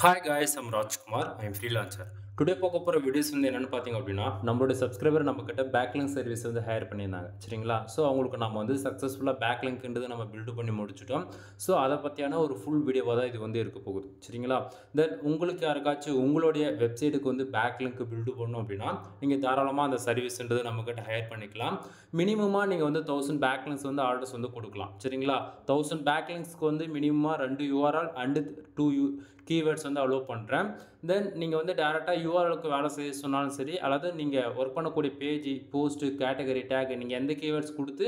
Hi guys, I'm Rajkumar. I'm freelancer. Today பார்க்க போகிற videos வந்து என்னென்னு பார்த்தீங்க அப்படின்னா நம்மளோட சப்ஸ்கிரைபர் நம்மக்கிட்ட பேக்லிங்க் சர்வீஸ் வந்து ஹையர் பண்ணியிருந்தாங்க சரிங்களா. ஸோ அவங்களுக்கு நம்ம வந்து சக்ஸஸ்ஃபுல்லாக பேக்லிங்க்ன்றது நம்ம பில்டு பண்ணி முடிச்சிட்டோம். ஸோ அதை பற்றியான ஒரு ஃபுல் வீடியோவாக தான் இது வந்து இருக்க போகுது சரிங்களா. தென் உங்களுக்கு யாருக்காச்சும் உங்களுடைய வெப்சைட்டுக்கு வந்து பேக்லிங்க் பில்டு பண்ணணும் அப்படின்னா நீங்கள் தாராளமாக அந்த சர்வீஸ்ன்றது நம்மக்கிட்ட ஹையர் பண்ணிக்கலாம். மினிமமாக நீங்கள் வந்து 1000 பேக்லிங்க்ஸ் வந்து ஆர்டர்ஸ் வந்து கொடுக்கலாம் சரிங்களா. 1000 பேக்லிங்க்ஸ்க்கு வந்து மினிமமாக 2 URL அண்டு 2 கீவேர்ட்ஸ் வந்து அலோவ் பண்ணுறேன். தென் நீங்கள் வந்து டேரெக்டாக யூஆர்எலுக்கு வேலை செய்ய சொன்னாலும் சரி, அல்லது நீங்கள் ஒர்க் பண்ணக்கூடிய பேஜ், போஸ்ட்டு, கேட்டகரி, டேக் நீங்கள் எந்த கீவேர்ட்ஸ் கொடுத்து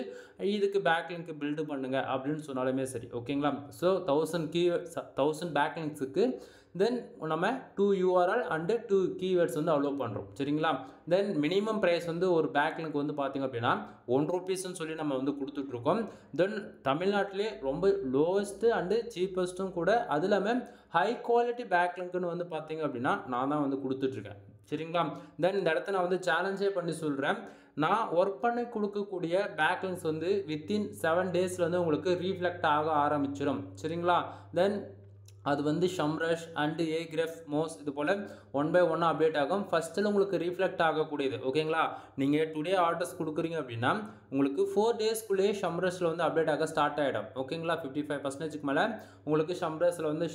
இதுக்கு பேக்லிங்க் பில்டு பண்ணுங்கள் அப்படின்னு சொன்னாலுமே சரி ஓகேங்களா. ஸோ 1000 பேக்லிங்க்ஸுக்கு தென் நம்ம 2 URL அண்டு 2 கீவேர்ட்ஸ் வந்து அலோவ் பண்ணுறோம் சரிங்களா. தென் மினிமம் ப்ரைஸ் வந்து ஒரு பேக்லிங்க் வந்து பார்த்திங்க அப்படின்னா ₹1 சொல்லி நம்ம வந்து கொடுத்துட்ருக்கோம். தென் தமிழ்நாட்டிலே ரொம்ப லோவஸ்ட்டு அண்டு சீப்பஸ்ட்டும் கூட. அது இல்லாமல் ஹை குவாலிட்டி பேக்லிங்க்னு வந்து பார்த்திங்க அப்படின்னா நான் தான் வந்து கொடுத்துட்ருக்கேன் சரிங்களா. தென் இந்த இடத்த நான் வந்து சேலஞ்சே பண்ணி சொல்கிறேன். நான் ஒர்க் பண்ணி கொடுக்கக்கூடிய பேக்லிங்க்ஸ் வந்து வித்தின் 7 டேஸில் வந்து உங்களுக்கு ரீஃப்ளெக்ட் ஆக ஆரம்பிச்சிடும் சரிங்களா. தென் அது வந்து ஷம்ரஷ் அண்டு ஏக்ரெஃப் மோஸ் இது போல் 1 by 1 அப்டேட் ஆகும். ஃபஸ்ட்டில் உங்களுக்கு ரீஃப்ளெக்ட் ஆகக்கூடியது ஓகேங்களா. நீங்கள் டுடே ஆர்டர்ஸ் கொடுக்குறீங்க அப்படின்னா உங்களுக்கு 4 டேஸ்க்குள்ளேயே ஷம்ரஷில் வந்து அப்டேட் ஆக ஸ்டார்ட் ஆகிடும் ஓகேங்களா. 55% மேலே உங்களுக்கு ஷம்ரஷில் வந்து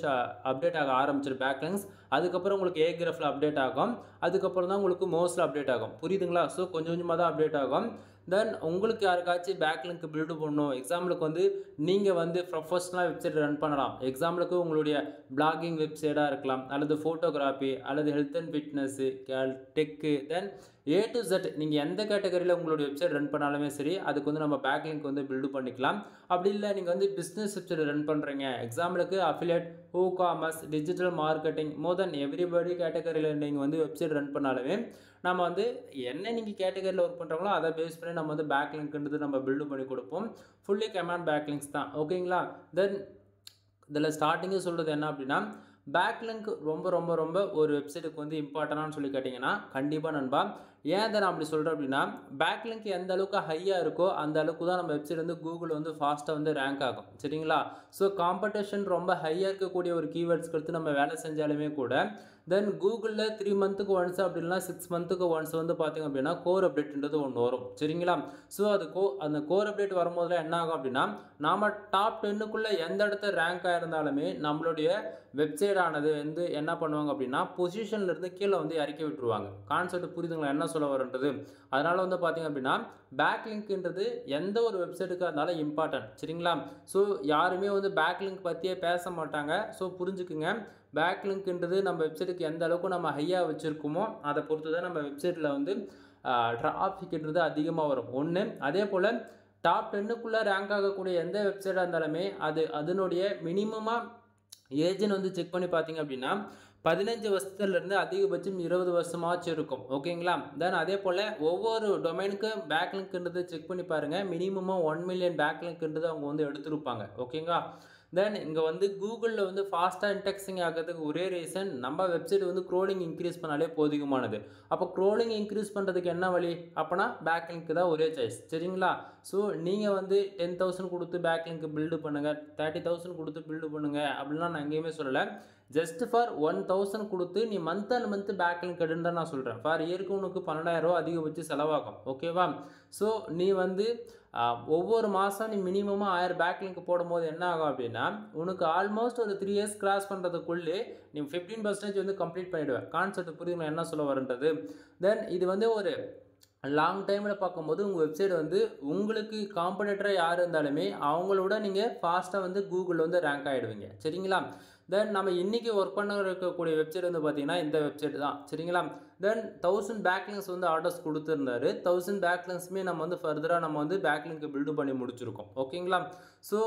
அப்டேட் ஆக ஆரம்பிச்சிடும் பேக்லிங்க்ஸ். அதுக்கப்புறம் உங்களுக்கு ஏக்ரெஃபில் அப்டேட் ஆகும். அதுக்கப்புறம் தான் உங்களுக்கு மோஸில் அப்டேட் ஆகும். புரியுதுங்களா. ஸோ கொஞ்சம் கொஞ்சமாக தான் அப்டேட் ஆகும். தென் உங்களுக்கு யாருக்காச்சும் பேக்லிங்க் பில்டு பண்ணணும். எக்ஸாம்பிளுக்கு வந்து நீங்கள் வந்து ப்ரொஃபஷனலாக வெப்சைட் ரன் பண்ணலாம். எக்ஸாம்பிளுக்கு உங்களுடைய பிளாகிங் வெப்சைட்டாக இருக்கலாம், அல்லது ஃபோட்டோகிராஃபி, அல்லது health and fitness, tech, then A to Z நீங்கள் எந்த கேட்டகரியில் உங்களுடைய வெப்சைட் ரன் பண்ணாலுமே சரி அதுக்கு வந்து நம்ம பேக்லிங்க் வந்து பில்டு பண்ணிக்கலாம். அப்படி இல்லை நீங்கள் வந்து பிஸ்னஸ் வெப்சைட் ரன் பண்ணுறீங்க, எக்ஸாம்பிளுக்கு அஃபிலியேட், காமர்ஸ், டிஜிட்டல் மார்க்கெட்டிங், மோர் தென் எவ்ரிபடி கேட்டகரியில் நீங்கள் வந்து வெப்சைட் ரன் பண்ணாலுமே நம்ம வந்து என்ன நீங்கள் கேட்டகரியில் ஒர்க் பண்ணுறாங்களோ அதை பேஸ் பண்ணி நம்ம வந்து பேக்லிங்க்ன்றது நம்ம பில்டு பண்ணி கொடுப்போம். ஃபுல்லி கமாண்ட் பேக்லிங்க்ஸ் தான் ஓகேங்களா. தென் இதில் ஸ்டார்டிங்கே சொல்கிறது என்ன அப்படின்னா பேக்லிங்க் ரொம்ப ரொம்ப ரொம்ப ஒரு வெப்சைட்டுக்கு வந்து இம்பார்ட்டன்டானு சொல்லி கேட்டிங்கன்னா கண்டிப்பாக நண்பா. ஏன் அதை நான் அப்படி சொல்கிறேன் அப்படின்னா பேக்லிங்க் எந்த அளவுக்கு ஹையாக இருக்கோ அந்த அளவுக்கு தான் நம்ம வெப்சைட் வந்து கூகுள் வந்து ஃபாஸ்ட்டாக வந்து ரேங்க் ஆகும் சரிங்களா. ஸோ காம்படிஷன் ரொம்ப ஹையாக இருக்கக்கூடிய ஒரு கீவேர்ட்ஸ்க்கு எடுத்து நம்ம வேலை செஞ்சாலுமே கூட தென் கூகுளில் 3 மந்த்துக்கு ஒன்ஸ் அப்படி இல்லைனா 6 மந்த்துக்கு ஒன்ஸ் வந்து பார்த்திங்க அப்படின்னா கோர் அப்டேட்ன்றது ஒன்று வரும் சரிங்களா. ஸோ அது அந்த கோர் அப்டேட் வரும்போதில் என்ன ஆகும் அப்படின்னா நாம் டாப் 10க்குள்ளே எந்த இடத்த ரேங்க் ஆகிருந்தாலுமே நம்மளுடைய வெப்சைட் ஆனது வந்து என்ன பண்ணுவாங்க அப்படின்னா பொசிஷன்லேருந்து கீழே வந்து இறக்கி விட்டுருவாங்க. கான்செப்ட் புரியுதுங்களா என்ன சொல்ல வரன்றது. அதனால் வந்து பார்த்திங்க அப்படின்னா பேக்லிங்க்ன்றது எந்த ஒரு வெப்சைட்டுக்காக இருந்தாலும் இம்பார்ட்டன்ட் சரிங்களா. ஸோ யாருமே வந்து பேக்லிங்க் பற்றியே பேச மாட்டாங்க. ஸோ புரிஞ்சுக்குங்க, பேக்லிங்க்ன்றது நம்ம வெப்சைட்டுக்கு எந்த அளவுக்கு நம்ம ஹையாக வச்சுருக்கோமோ அதை பொறுத்து தான் நம்ம வெப்சைட்டில் வந்து டிராஃபிக்ன்றது அதிகமாக வரும் ஒன்று. அதே போல் டாப் 10க்குள்ளே ரேங்க் ஆகக்கூடிய எந்த வெப்சைட்டாக இருந்தாலுமே அதனுடைய மினிமமாக ஏஜ்னு வந்து செக் பண்ணி பார்த்தீங்க அப்படின்னா 15 வருஷத்துலேருந்து அதிகபட்சம் 20 வருஷமாச்சும் இருக்கும் ஓகேங்களா. தென் அதே போல் ஒவ்வொரு டொமைனுக்கு பேக்லிங்க்ன்றது செக் பண்ணி பாருங்கள். மினிமமாக 1 மில்லியன் பேக்லிங்க்ன்றது அவங்க வந்து எடுத்துருப்பாங்க ஓகேங்களா. தென் இங்கே வந்து கூகுளில் வந்து ஃபாஸ்ட்டாக இன்டெக்ஸிங் ஆகிறதுக்கு ஒரே ரீசன் நம்ம வெப்சைட் வந்து க்ரோலிங் இன்க்ரீஸ் பண்ணாலே போதுமானது. அப்போ க்ரோலிங் இன்க்ரீஸ் பண்ணுறதுக்கு என்ன வழி அப்போனா பேக்லிங்க் தான் ஒரே சாய்ஸ் சரிங்களா. ஸோ நீங்கள் வந்து 10,000 கொடுத்து பேக்லிங்க் பில்டு பண்ணுங்கள், 30,000 கொடுத்து பில்டு பண்ணுங்கள் அப்படின்லாம் நான் எங்கேயுமே சொல்லலை. ஜஸ்ட் ஃபார் 1,000 கொடுத்து நீ மந்த் அண்ட் மந்த் பேக்லிங்க் எடுன்னு தான் நான் சொல்கிறேன். ஃபார் இயருக்கு உனக்கு 12,000 அதிகபட்சம் செலவாகும் ஓகேவா. ஸோ நீ வந்து ஒவ்வொரு மாதம் நீ மினிமமாக 1000 பேக்லிங்க் போடும்போது என்ன ஆகும் அப்படின்னா உனக்கு ஆல்மோஸ்ட் ஒரு 3 இயர்ஸ் கிராஸ் பண்ணுறதுக்குள்ளே நீ 15% வந்து கம்ப்ளீட் பண்ணிவிடுவேன். கான்செப்ட் புரியுதுங்களா என்ன சொல்ல வரன்றது. தென் இது வந்து ஒரு லாங் டைமில் பார்க்கும்போது உங்கள் வெப்சைட் வந்து உங்களுக்கு காம்படிட்டராக யார் இருந்தாலுமே அவங்களோட நீங்கள் ஃபாஸ்ட்டாக வந்து கூகுளில் வந்து ரேங்க் ஆகிடுவீங்க சரிங்களா. தென் நம்ம இன்றைக்கி ஒர்க் பண்ண இருக்கக்கூடிய வெப்சைட் வந்து பார்த்திங்கன்னா இந்த வெப்சைட் தான் சரிங்களா. தென் 1000 பேக்லிங்க்ஸ் வந்து ஆர்டர்ஸ் கொடுத்துருந்தாரு. 1000 பேக்லிங்க்ஸுமே நம்ம வந்து ஃபர்தராக நம்ம வந்து பேக்லிங்க் பில்டு பண்ணி முடிச்சிருக்கோம் ஓகேங்களா. ஸோ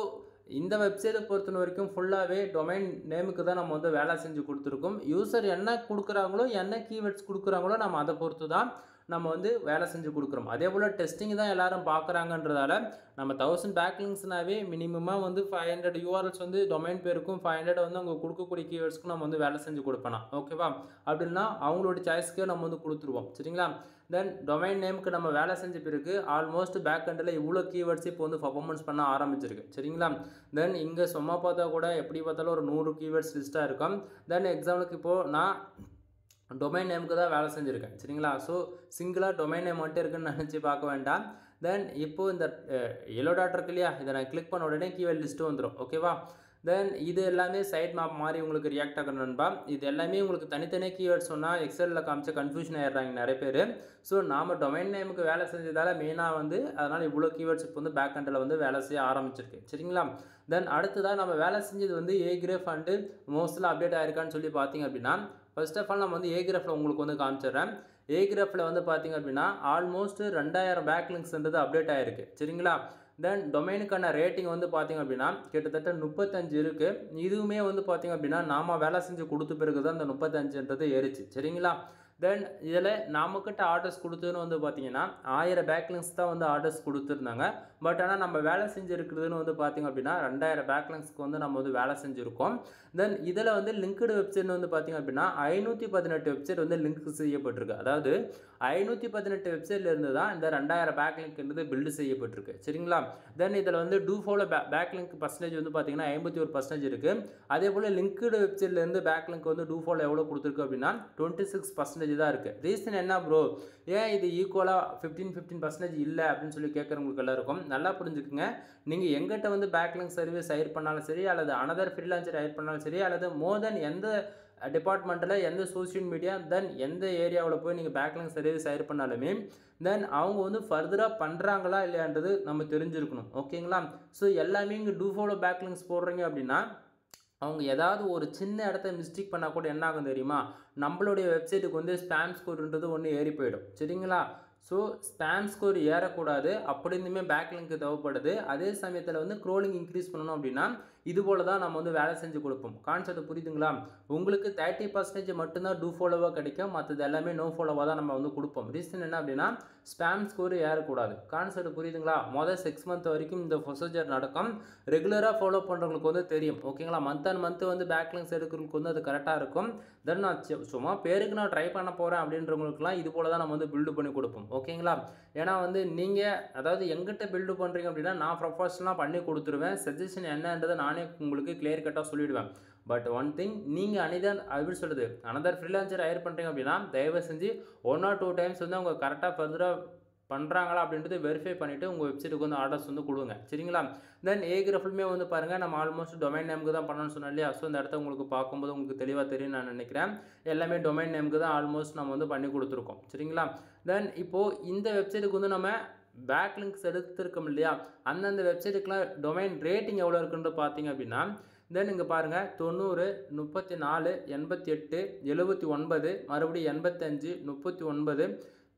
இந்த வெப்சைட்டை பொறுத்த வரைக்கும் ஃபுல்லாகவே டொமைன் நேமுக்கு தான் நம்ம வந்து வேலை செஞ்சு கொடுத்துருக்கோம். யூசர் என்ன கொடுக்குறாங்களோ என்ன கீவேர்ட்ஸ் கொடுக்குறாங்களோ நம்ம அதை பொறுத்து தான் நம்ம வந்து வேலை செஞ்சு கொடுக்குறோம். அதே போல் டெஸ்டிங் தான் எல்லாரும் பார்க்குறாங்கன்றதால நம்ம 1000 பேக்லிங்ஸ்னாவே மினிமமாக வந்து 500 யூஆர்எல்ஸ் வந்து டொமைன் பேருக்கும் 500 வந்து அவங்க கொடுக்கக்கூடிய கீவேர்ட்ஸ்க்கும் நம்ம வந்து வேலை செஞ்சு கொடுப்பேன். ஓகேவா? அப்படின்னா அவங்களோட சாய்ஸ்க்கே நம்ம வந்து கொடுத்துருவோம். சரிங்களா? தென் டொமைன் நேமுக்கு நம்ம வேலை செஞ்ச பிறகு ஆல்மோஸ்ட் பேக் எண்டில் இவ்வளோ கீவேர்ட்ஸ் இப்போ வந்து பர்ஃபார்மன்ஸ் பண்ண ஆரம்பிச்சிருக்கு. சரிங்களா? தென் இங்கே சும்மா பார்த்தா கூட எப்படி பார்த்தாலும் ஒரு 100 கீவேர்ட்ஸ் லிஸ்ட்டாக இருக்கும். தென் எக்ஸாம்பிளுக்கு இப்போது நான் டொமைன் நேமுக்கு தான் வேலை செஞ்சுருக்கேன். சரிங்களா? ஸோ சிங்கிளாக டொமைன் நேம் மட்டும் இருக்குன்னு நினச்சி பார்க்க வேண்டாம். தென் இப்போது இந்த எல்லோ டாட் இருக்கு இல்லையா, இதை நான் கிளிக் பண்ண உடனே கீவேர்ட் லிஸ்ட்டு வந்துடும். ஓகேவா? தென் இது எல்லாமே சைட் மேப் மாதிரி உங்களுக்கு ரியாக்ட் ஆகணும்பா. இது எல்லாமே உங்களுக்கு தனித்தனியாக கீவேர்ட் சொன்னால் எக்ஸலில் காமிச்ச கன்ஃபியூஷன் ஆகிடுறாங்க நிறைய பேர். ஸோ நாம் டொமைன் நேமுக்கு வேலை செஞ்சதால் மெயினாக வந்து அதனால் இவ்வளோ கீவேர்ட்ஸ் இப்போ வந்து பேக் எண்டில் வந்து வேலை செய்ய ஆரம்பிச்சிருக்கு. சரிங்களா? தென் அடுத்ததாக நம்ம வேலை செஞ்சது வந்து ஏ கிராஃப் அண்டு மோஸ்ட்டில் அப்டேட் ஆகிருக்கான்னு சொல்லி பார்த்தீங்க அப்படின்னா, ஃபர்ஸ்ட் ஆஃப் ஆல் நம்ம வந்து ஏ கிராஃபில் உங்களுக்கு வந்து காமிச்சிடுறேன். ஏ கிராஃபில் வந்து பார்த்தீங்க அப்படின்னா ஆல்மோஸ்ட் 2000 பேக்லிங்ஸ்ன்றது அப்டேட் ஆகிருக்கு. சரிங்களா? தென் டொமைனுக்கான ரேட்டிங் வந்து பார்த்திங்க அப்படின்னா கிட்டத்தட்ட 35 இருக்குது. இதுவுமே வந்து பார்த்திங்க அப்படின்னா நாம் வேலை செஞ்சு கொடுத்த பிறகு தான் இந்த 35ன்றது ஏறிச்சு. சரிங்களா? தென் இதில் நம்மக்கிட்ட ஆர்டர்ஸ் கொடுத்ததுன்னு வந்து பார்த்திங்கன்னா 1000 பேக்லிங்ஸ் தான் வந்து ஆர்டர்ஸ் கொடுத்துருந்தாங்க. பட் ஆனால் நம்ம வேலை செஞ்சுருக்கிறதுன்னு வந்து பார்த்திங்க அப்படின்னா 2000 பேக்லிங்ஸ்க்கு வந்து நம்ம வந்து வேலை செஞ்சுருக்கோம். தென் இதில் வந்து லிங்க்டு வெப்சைட் வந்து பார்த்திங்க அப்படின்னா 518 வெப்சைட் வந்து லிங்க் செய்யப்பட்டிருக்கு. அதாவது 518 வெப்சைட்லேருந்து தான் இந்த 2000 பேக்லிங்க்ன்றது பில்டு செய்யப்பட்டிருக்கு. சரிங்களா? தென் இதில் வந்து டூ ஃபாலோ பேக்லிங்க் பர்சன்டேஜ் வந்து பார்த்திங்கன்னா 51% இருக்குது. அதே போல் லிங்க்டு வெப்சைட்லேருந்து பேக்லிங்க் வந்து டூ ஃபாலோ எவ்வளோ கொடுத்துருக்கு அப்படின்னா 26% தான் இருக்குது. ரீசன் என்ன ப்ரோ, ஏன் இது ஈக்குவலாக 15% இல்லை அப்படின்னு சொல்லி கேட்குறவங்களுக்கு எல்லாருக்கும் நல்லா புரிஞ்சுக்குங்க. நீங்கள் எங்கிட்ட வந்து பேக்லிங்க் சர்வீஸ் ஹையர் பண்ணாலும் சரி, அல்லது அனதர் ஃப்ரீலான்சர் ஹையர் பண்ணாலும் சரி, அல்லது மோர் தென் எந்த டிபார்ட்மெண்ட்டில் எந்த சோஷியல் மீடியா தென் எந்த ஏரியாவில் போய் நீங்கள் பேக்லிங்க் சர்வீஸ் ஹையர் பண்ணாலுமே தென் அவங்க வந்து ஃபர்தராக பண்ணுறாங்களா இல்லையான்றது நம்ம தெரிஞ்சிருக்கணும். ஓகேங்களா? ஸோ எல்லாமே இங்கே டூ ஃபாலோ பேக்லிங்ஸ் போடுறீங்க அப்படின்னா அவங்க ஏதாவது ஒரு சின்ன இடத்த மிஸ்டேக் பண்ணால் கூட என்ன ஆகும் தெரியுமா, நம்மளுடைய வெப்சைட்டுக்கு வந்து ஸ்பேம் ஸ்கோர்ன்றது ஒன்று ஏறி போயிடும். சரிங்களா? ஸோ ஸ்பேம் ஸ்கோர் ஏறக்கூடாது. அப்படி இருந்துமே பேக்லிங்க்கு தேவைப்படுது. அதே சமயத்தில் வந்து க்ரோலிங் இன்க்ரீஸ் பண்ணணும் அப்படின்னா இது போல் தான் நம்ம வந்து வேலை செஞ்சு கொடுப்போம். கான்செப்ட் புரியுதுங்களா? உங்களுக்கு 30% மட்டும்தான் டூ ஃபாலோவாக கிடைக்கும். மற்றது எல்லாமே நோ ஃபாலோவாக தான் நம்ம வந்து கொடுப்போம். ரீசன் என்ன அப்படின்னா ஸ்பேம் ஸ்கோர் ஏறக்கூடாது. கான்செப்ட் புரியுதுங்களா? மொதல் 6 மந்த் வரைக்கும் இந்த ப்ரொசீஜர் நடக்கும். ரெகுலராக ஃபாலோ பண்ணுறவங்களுக்கு வந்து தெரியும். ஓகேங்களா? மந்த் அண்ட் மந்த் வந்து பேக்லிங்ஸ் எடுக்கிறவங்களுக்கு வந்து அது கரெக்டாக இருக்கும். தென் நான் சும்மா பேருக்கு நான் ட்ரை பண்ண போகிறேன் அப்படின்றவங்களுக்குலாம் இது போல் தான் நம்ம வந்து பில்டு பண்ணி கொடுப்போம். ஓகேங்களா? ஏன்னா வந்து நீங்கள் அதாவது எங்கிட்ட பில்டு பண்ணுறீங்க அப்படின்னா நான் ப்ரொஃபஷனலாக பண்ணி கொடுத்துருவேன். சஜஷன் என்னன்றதை நானே உங்களுக்கு கிளியர் கட்டாக சொல்லிவிடுவேன். பட் ஒன் திங், நீங்கள் அப்படி சொல்லுது அனதர் ஃப்ரீலான்சர் ஹையர் பண்ணுறீங்க அப்படின்னா தயவு செஞ்சு 1 or 2 டைம்ஸ் வந்து அவங்க கரெக்டாக ஃபர்தராக பண்ணுறாங்களா அப்படின்றது வெரிஃபை பண்ணிவிட்டு உங்கள் வெப்சைட்டுக்கு வந்து ஆர்டர்ஸ் வந்து கொடுங்க. சரிங்களா? தென் ஏ கிராஃபிலுமே வந்து பாருங்கள், நம்ம ஆல்மோஸ்ட் டொமைன் நேமுக்கு தான் பண்ணணும்னு சொன்னோம் இல்லையா? ஸோ இந்த இடத்த உங்களுக்கு பார்க்கும்போது உங்களுக்கு தெளிவாக தெரியும் நான் நினைக்கிறேன். எல்லாமே டொமைன் நேமுக்கு தான் ஆல்மோஸ்ட் நம்ம வந்து பண்ணி கொடுத்துருக்கோம். சரிங்களா? தென் இப்போது இந்த வெப்சைட்டுக்கு வந்து நம்ம பேக்லிங்க்ஸ் எடுத்துருக்கோம் இல்லையா, அந்தந்த வெப்சைட்டுக்குலாம் டொமைன் ரேட்டிங் எவ்வளோ இருக்குன்னு பார்த்தீங்க அப்படின்னா தென் இங்கே பாருங்கள் 90, 34, 88, 79, மறுபடியும் 85, 39,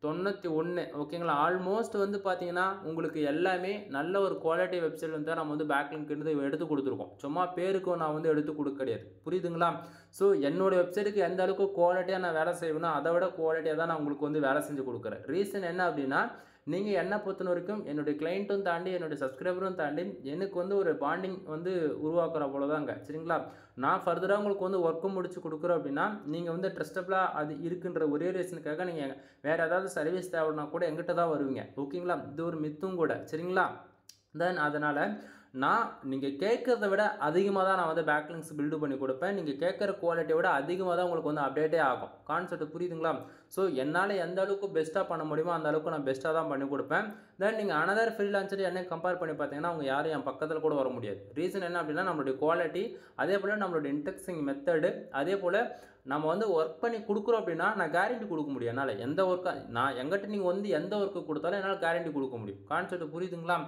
91. ஓகேங்களா? ஆல்மோஸ்ட் வந்து பார்த்தீங்கன்னா உங்களுக்கு எல்லாமே நல்ல ஒரு குவாலிட்டி வெப்சைட் வந்து நம்ம வந்து பேக்லிங்க்ன்றது எடுத்து கொடுத்துருக்கோம். சும்மா பேருக்கும் நான் வந்து எடுத்து கொடுக்க கிடையாது. புரியுதுங்களா? ஸோ என்னோடய வெப்சைட்டுக்கு எந்த அளவுக்கு குவாலிட்டியாக நான் வேலை செய்வேனோ அதை விட குவாலிட்டியாக தான் நான் உங்களுக்கு வந்து வேலை செஞ்சு கொடுக்குறேன். ரீசன் என்ன அப்படின்னா நீங்கள் என்ன பொறுத்த வரைக்கும் என்னுடைய கிளைண்ட்டும் தாண்டி என்னுடைய சப்ஸ்கிரைபரும் தாண்டி எனக்கு வந்து ஒரு பாண்டிங் வந்து உருவாக்குற போல தாங்க. சரிங்களா? நான் ஃபர்தராக உங்களுக்கு வந்து ஒர்க்கும் முடிச்சு கொடுக்குறோம் அப்படின்னா நீங்கள் வந்து ட்ரஸ்டபுளாக அது இருக்குன்ற ஒரே ரீசனுக்காக நீங்கள் வேறு ஏதாவது சர்வீஸ் தேவைன்னா கூட எங்கிட்ட தான் வருவீங்க. ஓகேங்களா? இது ஒரு மித்தும் கூட. சரிங்களா? தென் அதனால் நான் நீங்கள் கேட்குறத விட அதிகமாக தான் நான் வந்து பேக்லிங்க்ஸ் பில்டு பண்ணி கொடுப்பேன். நீங்கள் கேட்குற குவாலிட்டியை விட அதிகமாக தான் உங்களுக்கு வந்து அப்டேட்டே ஆகும். கான்செப்ட் புரியுதுங்களா? ஸோ என்னால் எந்த அளவுக்கு பெஸ்ட்டாக பண்ண முடியுமோ அந்த அளவுக்கு நான் பெஸ்ட்டாக தான் பண்ணி கொடுப்பேன். தென் நீங்கள் அனதர் ஃப்ரீலான்சர் என்னை கம்பேர் பண்ணி பார்த்தீங்கன்னா அவங்க யாரும் என் பக்கத்தில் கூட வர முடியாது. ரீசன் என்ன அப்படின்னா நம்மளுடைய குவாலிட்டி, அதே போல் நம்மளுடைய இன்டெக்ஸிங் மெத்தடு, அதே போல் நம்ம வந்து ஒர்க் பண்ணி கொடுக்குறோம் அப்படின்னா நான் கேரண்டி கொடுக்க முடியும். என்னால் எந்த ஒர்க்காக நான் எங்கிட்ட நீங்கள் வந்து எந்த ஒர்க்கு கொடுத்தாலும் என்னால் கேரண்டி கொடுக்க முடியும். கான்செப்ட் புரியுதுங்களா?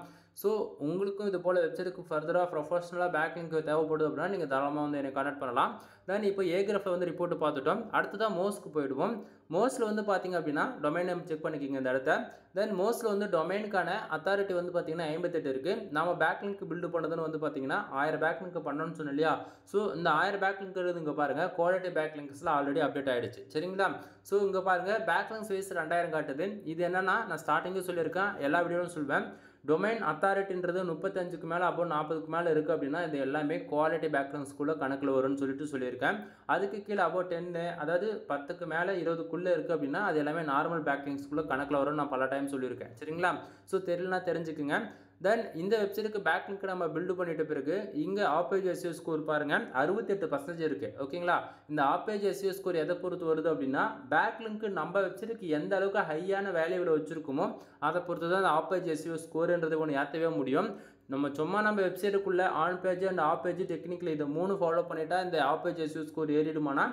ஸோ உங்களுக்கும் இது போல் வெப்சைட்டுக்கு ஃபர்தராக ப்ரொஃபஷனலாக பேக்லிங்க் தேவைப்படுது அப்படின்னா நீங்கள் தாராளமாக வந்து என்னை கான்டாக்ட் பண்ணலாம். தென் இப்போ ஏகிராஃபில் வந்து ரிப்போர்ட் பார்த்துட்டோம். அடுத்ததாக மோஸ்க்கு போயிடுவோம். மோஸ்ட்டில் வந்து பார்த்திங்க அப்படின்னா டொமைன் நேம் செக் பண்ணிக்கிங்க இந்த இடத்த. தென் மோஸ்ட்டில் வந்து டொமைனுக்கான அத்தாரிட்டி வந்து பார்த்திங்கன்னா 58 இருக்குது. நம்ம பேக்லிங்க் பில்டு பண்ணதுன்னு வந்து பார்த்திங்கன்னா 1000 பேக்லிங்க் பண்ணணும்னு சொன்னோம் இல்லையா. ஸோ இந்த 1000 பேக்லிங்க் இங்கே பாருங்கள் குவாலிட்டி பேக்லிங்க்ஸில் ஆல்ரெடி அப்டேட் ஆகிடுச்சு சரிங்களா. ஸோ இங்கே பாருங்கள் பேக்லிங்க் சைஸ் 2000 காட்டுது. இது என்னென்னா நான் ஸ்டார்டிங்கே சொல்லியிருக்கேன், எல்லா வீடியோவும் சொல்வேன். டொமைன் அத்தாரிட்டின்றது 35க்கு மேலே அப்போ 40க்கு மேலே இருக்குது அப்படின்னா இது எல்லாமே குவாலிட்டி பேக்லிங்ஸ்குள்ளே கணக்கில் வரும்னு சொல்லியிருக்கேன். அதுக்கு கீழே அப்போ 10 அதாவது 10க்கு மேலே 20க்குள்ளே இருக்குது அப்படின்னா அது எல்லாமே நார்மல் பேக்லிங்ஸ்குள்ளே கணக்கில் வரும்னு நான் பல டைம் சொல்லியிருக்கேன் சரிங்களா. ஸோ தெரியலனா தெரிஞ்சுக்குங்க. தென் இந்த வெப்சைட்டுக்கு பேக்லிங்க் நம்ம பில்டு பண்ணிட்ட பிறகு இங்கே ஆப்பேஜ் எஸ்இஓ ஸ்கோர் பாருங்கள் 68% இருக்குது ஓகேங்களா. இந்த ஆப்பேஜ் எஸ்இஓ ஸ்கோர் எதை பொறுத்து வருது அப்படின்னா பேக்லிங்க் நம்ம வெப்சைட்டுக்கு எந்த அளவுக்கு ஹையான வேல்யூவில் வச்சுருக்கோமோ அதை பொறுத்து தான் அந்த ஆப்பேஜ் எஸ்இஓ ஸ்கோர்ன்றது ஒன்று ஏற்றவே முடியும். நம்ம வெப்சைட்டுக்குள்ளே on page and off page டெக்னிக்கில் இதை 3 ஃபாலோ பண்ணிட்டா இந்த ஆப்பேஜ் எஸ்இஓ ஸ்கோர் ஏறிடுமானா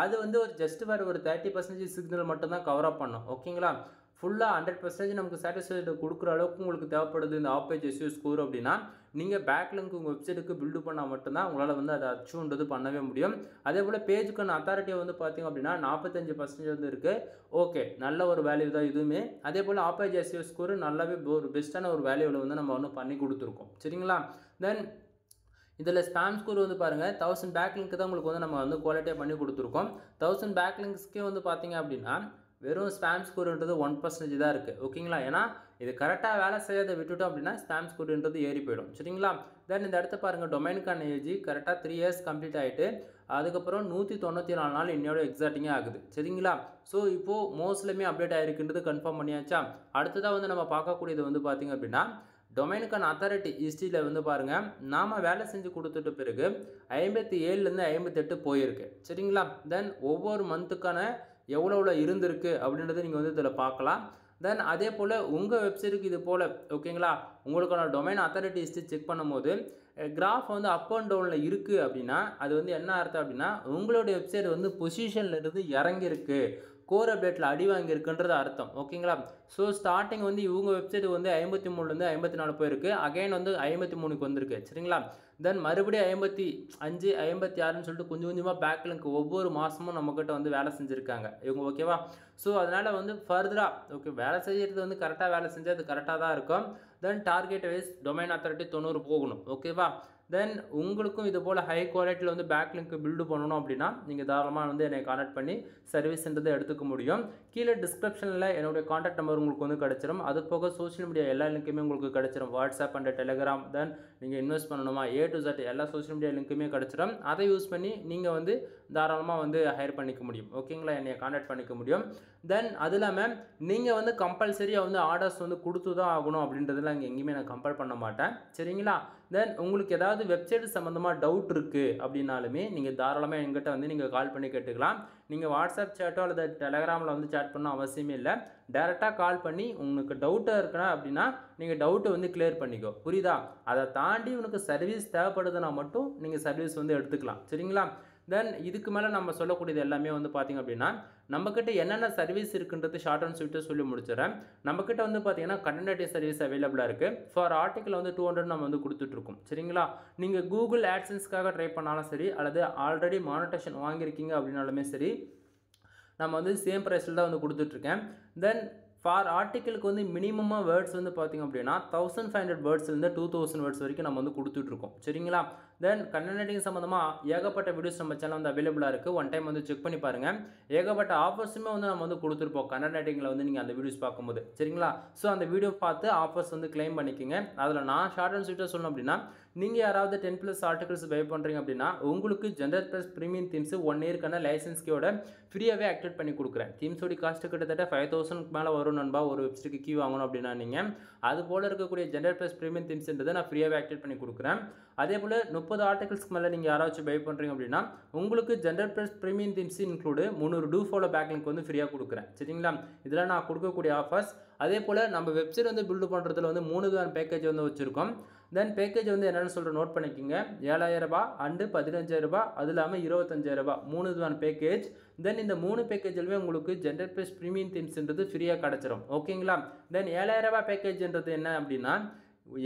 அது வந்து ஒரு ஜஸ்ட் வேறு ஒரு 30% சிக்னல் மட்டும்தான் கவர் அப் பண்ணும் ஓகேங்களா. ஃபுல்லாக 100% நமக்கு சாட்டிஸ்ஃபைடு கொடுக்குற அளவுக்கு உங்களுக்கு தேவைப்படுது இந்த ஆப்பேஜ் எஸ்இஓ ஸ்கோர் அப்படின்னா நீங்கள் பேக்லிங்க் உங்கள் வெப்சைட்டுக்கு பில்டு பண்ணால் மட்டும்தான் உங்களால் வந்து அதை அச்சீவ்ன்றது பண்ணவே முடியும். அதே போல் பேஜுக்கான அத்தாரிட்டியை வந்து பார்த்திங்க அப்படின்னா 45% வந்து இருக்குது. ஓகே நல்ல ஒரு வேல்யூ தான் இதுவுமே. அதே போல் ஆப்பேஜ் எஸ்இஓ ஸ்கோர் நல்லாவே ஒரு பெஸ்ட்டான ஒரு வேல்யூவில் வந்து நம்ம ஒன்று பண்ணி கொடுத்துருக்கோம் சரிங்களா. தென் இதில் ஸ்பாம் ஸ்கோர் வந்து பாருங்கள் 1000 பேக்லிங்க்கு தான் உங்களுக்கு வந்து நம்ம வந்து குவாலிட்டியாக பண்ணி கொடுத்துருக்கோம். 1000 பேக்லிங்ஸ்க்கே வந்து பார்த்திங்க அப்படின்னா வெறும் ஸ்பாம் ஸ்கோர்ன்றது 1% தான் இருக்குது ஓகேங்களா. ஏன்னா இது கரெக்டாக வேலை செய்யாத விட்டுட்டோம் அப்படின்னா ஸ்பாம் ஸ்கோர்ன்றது ஏறி போயிடும் சரிங்களா. தென் இந்த இடத்த பாருங்கள் டொமைனுக்கான ஏஜ் கரெக்டாக 3 இயர்ஸ் கம்ப்ளீட் ஆகிட்டு அதுக்கப்புறம் 194 நாள் இன்னோட எக்ஸாக்டிங்காக ஆகுது சரிங்களா. ஸோ இப்போது மோஸ்ட்லேயுமே அப்டேட் ஆகிருக்குன்றது கன்ஃபார்ம் பண்ணியாச்சா. அடுத்ததாக வந்து நம்ம பார்க்கக்கூடியது வந்து பார்த்திங்க அப்படின்னா டொமைனுக்கான அத்தாரிட்டி ஹிஸ்ட்ரியில் வந்து பாருங்கள் நாம் வேலை செஞ்சு கொடுத்துட்ட பிறகு 57லேருந்து 58 போயிருக்கு சரிங்களா. தென் ஒவ்வொரு மந்த்துக்கான எவ்வளோ இருந்திருக்கு அப்படின்றத நீங்கள் வந்து இதில் பார்க்கலாம். தென் அதே போல் உங்கள் வெப்சைட்டுக்கு இது போல் ஓகேங்களா உங்களுக்கான டொமைன் அத்தாரிட்டி ஹிஸ்ட்ரி செக் பண்ணும்போது கிராஃப் வந்து அப் அண்ட் டவுனில் இருக்குது அப்படின்னா அது வந்து என்ன அர்த்தம் அப்படின்னா உங்களுடைய வெப்சைட் வந்து பொசிஷனில் இருந்து இறங்கியிருக்கு, கோர் அப்டேட்டில் அடி வாங்கியிருக்குன்றது அர்த்தம் ஓகேங்களா. ஸோ ஸ்டார்டிங் வந்து இவங்க வெப்சைட் வந்து 53லேருந்து 54 போயிருக்கு, அகைன் வந்து 53க்கு வந்திருக்கு சரிங்களா. தென் மறுபடியும் 55 56ன்னு சொல்லிட்டு கொஞ்சம் கொஞ்சமாக பேக்லிங்க் ஒவ்வொரு மாதமும் நம்மக்கிட்ட வந்து வேலை செஞ்சுருக்காங்க இவங்க ஓகேவா. ஸோ அதனால் வந்து ஃபர்தராக ஓகே வேலை செய்கிறது வந்து கரெக்டாக வேலை செஞ்சால் அது கரெக்டாக தான் இருக்கும். தென் டார்கெட் வைஸ் டொமைன் அத்தாரிட்டி 90 போகணும் ஓகேவா. தென் உங்களுக்கும் இது போல் ஹை குவாலிட்டியில் வந்து பேக்லிங்க் பில்டு பண்ணணும் அப்படின்னா நீங்கள் தாராளமாக வந்து என்னை கான்டாக்ட் பண்ணி சர்வீஸ்ன்றதை எடுத்துக்க முடியும். கீழே டிஸ்கிரிப்ஷனில் என்னுடைய கான்டாக்ட் நம்பர் உங்களுக்கு வந்து கிடச்சிரும். அது போக சோஷியல் மீடியா எல்லா லிங்க்குமே உங்களுக்கு கிடச்சிரும். WhatsApp and Telegram. தென் நீங்கள் இன்வெஸ்ட் பண்ணணுமா A to Z எல்லா சோஷியல் மீடியா லிங்க்குமே கிடச்சிரும். அதை யூஸ் பண்ணி நீங்கள் வந்து தாராளமாக வந்து ஹையர் பண்ணிக்க முடியும் ஓகேங்களா, என்னை கான்டாக்ட் பண்ணிக்க முடியும். தென் அது இல்லாமல் நீங்கள் வந்து கம்பல்சரியாக வந்து ஆர்டர்ஸ் வந்து கொடுத்து தான் ஆகணும் அப்படின்றதுலாம் இங்கே எங்கேயுமே நான் கம்பல் பண்ண மாட்டேன் சரிங்களா. தென் உங்களுக்கு ஏதாவது வெப்சைட் சம்மந்தமாக டவுட் இருக்குது அப்படின்னாலுமே நீங்கள் தாராளமாக எங்கிட்ட வந்து நீங்கள் கால் பண்ணி கேட்டுக்கலாம். நீங்கள் வாட்ஸ்அப் சேட்டோ அல்லது டெலகிராமில் வந்து சேட் பண்ண அவசியமே இல்லை. டேரெக்டாக கால் பண்ணி உங்களுக்கு டவுட்டாக இருக்குன்னா அப்படின்னா நீங்கள் டவுட்டை வந்து கிளியர் பண்ணிக்கோ புரியுதா. அதை தாண்டி உனக்கு சர்வீஸ் தேவைப்படுதுன்னா மட்டும் நீங்கள் சர்வீஸ் வந்து எடுத்துக்கலாம் சரிங்களா. தென் இதுக்கு மேலே நம்ம சொல்லக்கூடியது எல்லாமே வந்து பார்த்திங்க அப்படின்னா நம்மக்கிட்ட என்னென்ன சர்வீஸ் இருக்குன்றது ஷார்ட் அண்ட் ஸ்வீட்டாக சொல்லி முடிச்சிடறேன். நம்மக்கிட்ட வந்து பார்த்திங்கன்னா கண்டென்ட் சர்வீஸ் அவைலபிளாக இருக்குது. ஃபார் ஆர்டிக்கல் வந்து 200 நம்ம வந்து கொடுத்துட்ருக்கோம் சரிங்களா. நீங்கள் கூகுள் ஆட்சன்ஸ்க்காக ட்ரை பண்ணாலும் சரி அல்லது ஆல்ரெடி மானிட்டேஷன் வாங்கியிருக்கீங்க அப்படின்னாலுமே சரி நம்ம வந்து சேம் ப்ரைஸில் தான் வந்து கொடுத்துட்ருக்கேன். தென் ஃபார் ஆர்டிக்கலுக்கு வந்து மினிமமாக வேர்ட்ஸ் வந்து பார்த்திங்க அப்படின்னா 1500 வேர்ட்ஸ்லேருந்து 2000 வேர்ட்ஸ் வரைக்கும் நம்ம வந்து கொடுத்துட்ருக்கோம் சரிங்களா. தென் கண்டென்ட் சம்மந்தமாக ஏகப்பட்ட வீடியோஸ் நம்ம சேனல் வந்து அவைலபிளாக இருக்குது. ஒன் டைம் வந்து செக் பண்ணி பாருங்கள். ஏகப்பட்ட ஆஃபர்ஸுமே வந்து நம்ம வந்து கொடுத்துருப்போம் கண்டென்ட் வந்து நீங்கள் அந்த வீடியோஸ் பார்க்கும்போது சரிங்களா. ஸோ அந்த வீடியோ பார்த்து ஆஃபர்ஸ் வந்து கிளைம் பண்ணிக்கோங்க. அதில் நான் ஷார்ட் அண்ட் ஸ்வீட்டாக சொல்லணும் அப்படின்னா நீங்கள் யாராவது 10+ ஆர்டிகல்ஸ் பை பண்ணுறீங்க அப்படின்னா உங்களுக்கு ஜென்ரல் ப்ளஸ் ப்ரீமியம் தீம்ஸ் 1 இயர்க்கான லைசன்ஸ்கோட ஃப்ரீயாகவே ஆக்டிவேட் பண்ணி கொடுக்குறேன். தீம்ஸோட காஸ்ட்டு கிட்டத்தட்ட 5000க்கு மேலே வரும் நண்பா ஒரு வெப்சைட்டுக்கு கீ வாங்கணும் அப்படின்னா நீங்கள் அது போல் இருக்கக்கூடிய ஜென்ரல் ப்ளஸ் ப்ரீமியம் தீம்ஸ்ன்றதை நான் ஃப்ரீயாகவே ஆக்டிவேட் பண்ணி கொடுக்குறேன். அதே போல் 30 ஆர்டிகல்ஸ்க்கு மேலே நீங்கள் யாராச்சும் பை பண்ணுறீங்க அப்படின்னா உங்களுக்கு general plus premium themes include 300 do follow backlink வந்து ஃப்ரீயாக கொடுக்குறேன் சரிங்களா. இதெல்லாம் நான் கொடுக்கக்கூடிய ஆஃபர்ஸ். அதே போல் நம்ம வெப்சைட் வந்து பில்டு பண்ணுறதுல வந்து 3 விதமான பேக்கேஜ் வந்து வச்சுருக்கோம். தென் பேக்கேஜ் வந்து என்னென்னு சொல்கிற நோட் பண்ணிக்கோங்க. 7000 ரூபாய் அண்டு 15000 ரூபாய் அது இல்லாமல் 25000 ரூபாய் 3 விதமான பேக்கேஜ். தென் இந்த 3 பேக்கேஜிலுமே உங்களுக்கு ஜென்ரல் ப்ளஸ் ப்ரீமியம் தீம்ஸ்ன்றது ஃப்ரீயாக கிடச்சிரும் ஓகேங்களா. தென் 7000 ரூபாய் பேக்கேஜ்ன்றது என்ன அப்படின்னா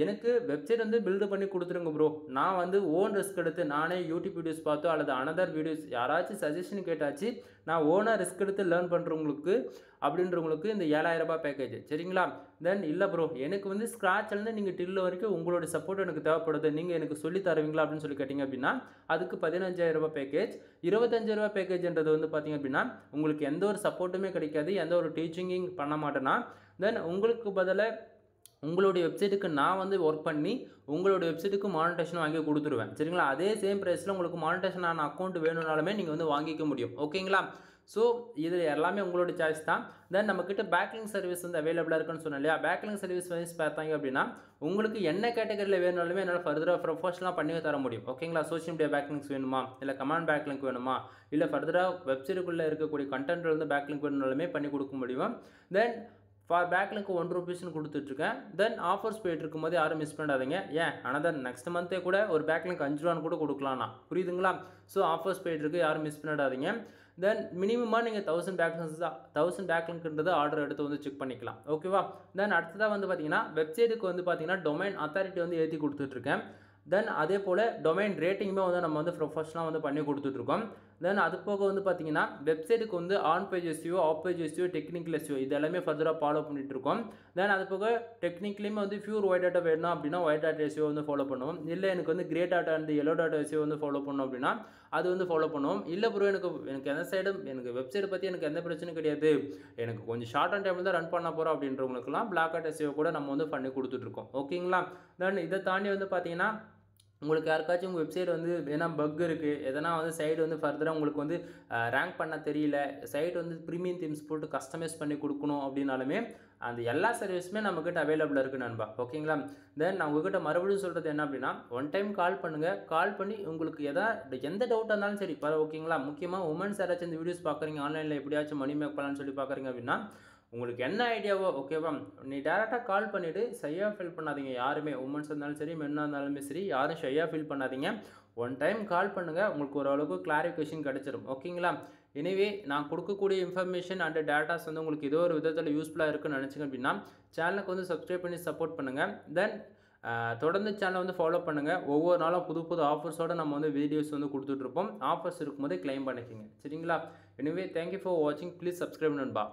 எனக்கு வெப்சைட் வந்து பில்டு பண்ணி கொடுத்துருங்க ப்ரோ. நான் வந்து ஓன் ரிஸ்க் எடுத்து நானே யூடியூப் வீடியோஸ் பார்த்தோ அல்லது அனதர் வீடியோஸ் யாராச்சும் சஜஷன் கேட்டாச்சு நான் ஓனாக ரிஸ்க் எடுத்து லேர்ன் பண்ணுறவங்களுக்கு அப்படின்றவங்களுக்கு இந்த ரூ. 7,000 பேக்கேஜ் சரிங்களா. தென் இல்லை ப்ரோ எனக்கு வந்து ஸ்க்ராட்ச்லேருந்து நீங்கள் டில் வரைக்கும் உங்களோட சப்போர்ட் எனக்கு தேவைப்படுது, நீங்கள் எனக்கு சொல்லி தருவீங்களா அப்படின்னு சொல்லி கேட்டிங்க அப்படின்னா அதுக்கு ரூ. 15,000 பேக்கேஜ். ரூ. 25,000 பேக்கேஜ்ன்றது வந்து பார்த்திங்க அப்படின்னா உங்களுக்கு எந்த ஒரு சப்போர்ட்டுமே கிடைக்காது, எந்த ஒரு டீச்சிங்கும் பண்ண மாட்டேன்னா. தென் உங்களுக்கு பதிலாக உங்களுடைய வெப்சைட்டுக்கு நான் வந்து ஒர்க் பண்ணி உங்களுடைய வெப்சைட்டுக்கு மானிட்டேஷன் வாங்கி கொடுத்துருவேன் சரிங்களா. அதே சேம் ப்ரைஸில் உங்களுக்கு மானிட்டேஷன் ஆன அக்கௌண்ட் வேணும்னாலுமே நீங்கள் வந்து வாங்கிக்க முடியும் ஓகேங்களா. ஸோ இது எல்லாமே உங்களோட சாய்ஸ் தான். தென் நம்மக்கிட்ட பேக்லிங் சர்வீஸ் வந்து அவைலபிளாக இருக்குன்னு சொன்னேன் இல்லையா. பேக்லிங் சர்வீஸ் வந்து பார்த்தாங்க அப்படின்னா உங்களுக்கு என்ன கேட்டகரியில் வேணுனாலுமே என்னால் ஃபர்தராக ப்ரொஃபஷனலாக பண்ணி தர முடியும் ஓகேங்களா. சோஷியல் மீடியா பேக்லிங்ஸ் வேணுமா, இல்லை கமாண்ட் பேக்லிங்க் வேணுமா, இல்லை ஃபர்தராக வெப்சைட்டுக்குள்ளே இருக்கக்கூடிய கண்டென்ட் வந்து பேக்லிங்க் வேணுனாலுமே பண்ணி கொடுக்க முடியும். தென் ஃபார் பேக்லிங்க்கு ₹1 கொடுத்துட்ருக்கேன். தென் ஆஃபர்ஸ் போயிட்டு இருக்கும்போது யாரும் மிஸ் பண்ணாதீங்க. ஏன் அனதர் நெக்ஸ்ட் மந்த்தே கூட ஒரு பேக்லிங்க் ₹5 கூட கொடுக்கலாம்ண்ணா, புரியுதுங்களா. ஸோ ஆஃபர்ஸ் போயிட்டுருக்கு, யாரும் மிஸ் பண்ணிடாதீங்க. தென் மினிமமாக நீங்கள் 1000 பேக்லிங்க்ன்றது ஆர்டர் எடுத்து வந்து செக் பண்ணிக்கலாம் ஓகேவா. தென் அடுத்ததாக வந்து பார்த்தீங்கன்னா வெப்சைட்டுக்கு வந்து பார்த்தீங்கன்னா டொமைன் அத்தாரிட்டி வந்து ஏற்றி கொடுத்துட்ருக்கேன். தென் அதே போல் டொமைன் ரேட்டிங்குமே வந்து நம்ம வந்து ப்ரொஃபஷனலாக வந்து பண்ணி கொடுத்துட்ருக்கோம். தென் அது போக வந்து பார்த்தீங்கன்னா வெப்சைட்டுக்கு வந்து on page SEO, off page SEO, technical SEO இது எல்லாமே ஃபர்தராக ஃபாலோ பண்ணிட்டு இருக்கோம். தென் அது போக டெக்னிக்கலையுமே வந்து பியூர் ஒயிட் டாட்டா வேணும் அப்படின்னா ஒயிட் டாட்டா எஸ்இஓ வந்து ஃபாலோ பண்ணுவோம். இல்லை எனக்கு வந்து grey tata and yellow tata SEO வந்து ஃபாலோ பண்ணோம் அப்படின்னா அது வந்து ஃபாலோ பண்ணுவோம். இல்லை ப்ரோ எனக்கு எந்த சைடும் எனக்கு வெப்சைட்டை பற்றி எனக்கு எந்த பிரச்சனையும் கிடையாது, எனக்கு கொஞ்சம் ஷார்ட் அண்ட் டைமில் தான் ரன் பண்ண போகிறோம் அப்படின்றவங்களுக்குலாம் பிளாக் டாட்டா எஸ்இஓ கூட நம்ம வந்து பண்ணி கொடுத்துட்ருக்கோம் ஓகேங்களா. தென் இதை தாண்டி வந்து பார்த்தீங்கன்னா உங்களுக்கு யாருக்காச்சும் உங்கள் வெப்சைட் வந்து எதனா பக் இருக்குது, எதனா வந்து சைடு வந்து ஃபர்தராக உங்களுக்கு வந்து ரேங்க் பண்ண தெரியல, சைட் வந்து ப்ரீமியம் தீம்ஸ் போட்டு கஸ்டமைஸ் பண்ணி கொடுக்கணும் அப்படின்னாலுமே அந்த எல்லா சர்வீஸுமே நம்மக்கிட்ட அவைலபிளாக இருக்குது நண்பா ஓகேங்களா. தென் நான் உங்கள்கிட்ட மறுபடியும் சொல்கிறது என்ன அப்படின்னா ஒன் டைம் கால் பண்ணுங்கள். கால் பண்ணி உங்களுக்கு எந்த டவுட்டாக இருந்தாலும் சரி ஓகேங்களா. முக்கியமாக உமன்ஸ் யாராச்சும் இந்த வீடியோஸ் பார்க்குறீங்க, ஆன்லைனில் எப்படியாச்சும் மணி மேக் பண்ணலான்னு சொல்லி பார்க்குறீங்க அப்படின்னா உங்களுக்கு என்ன ஐடியாவோ ஓகேவா நீ டேரெக்டாக கால் பண்ணிவிட்டு ஷையாக ஃபீல் பண்ணாதீங்க. யாருமே உமன்ஸ் இருந்தாலும் சரி மென்னாக இருந்தாலுமே சரி யாரும் ஷையாக ஃபீல் பண்ணாதீங்க. ஒன் டைம் கால் பண்ணுங்கள், உங்களுக்கு ஓரளவுக்கு கிளாரிஃபிகேஷன் கிடச்சிரும் ஓகேங்களா. எனவே நான் கொடுக்கக்கூடிய இன்ஃபர்மேஷன் அண்ட் டேட்டாஸ் வந்து உங்களுக்கு ஏதோ ஒரு விதத்தில் யூஸ்ஃபுல்லாக இருக்குன்னு நினச்சிங்க அப்படின்னா சேனலுக்கு வந்து சப்ஸ்கிரைப் பண்ணி சப்போர்ட் பண்ணுங்கள். தென் தொடர்ந்து சேனலை வந்து ஃபாலோ பண்ணுங்கள். ஒவ்வொரு நாளும் புது புது ஆஃபர்ஸோடு நம்ம வந்து வீடியோஸ் வந்து கொடுத்துட்ருப்போம். ஆஃபர்ஸ் இருக்கும்போது கிளைம் பண்ணிக்கோங்க சரிங்களா. எனவே தேங்க்யூ ஃபார் வாட்சிங். ப்ளீஸ் சப்ஸ்கிரைப் நண்பா.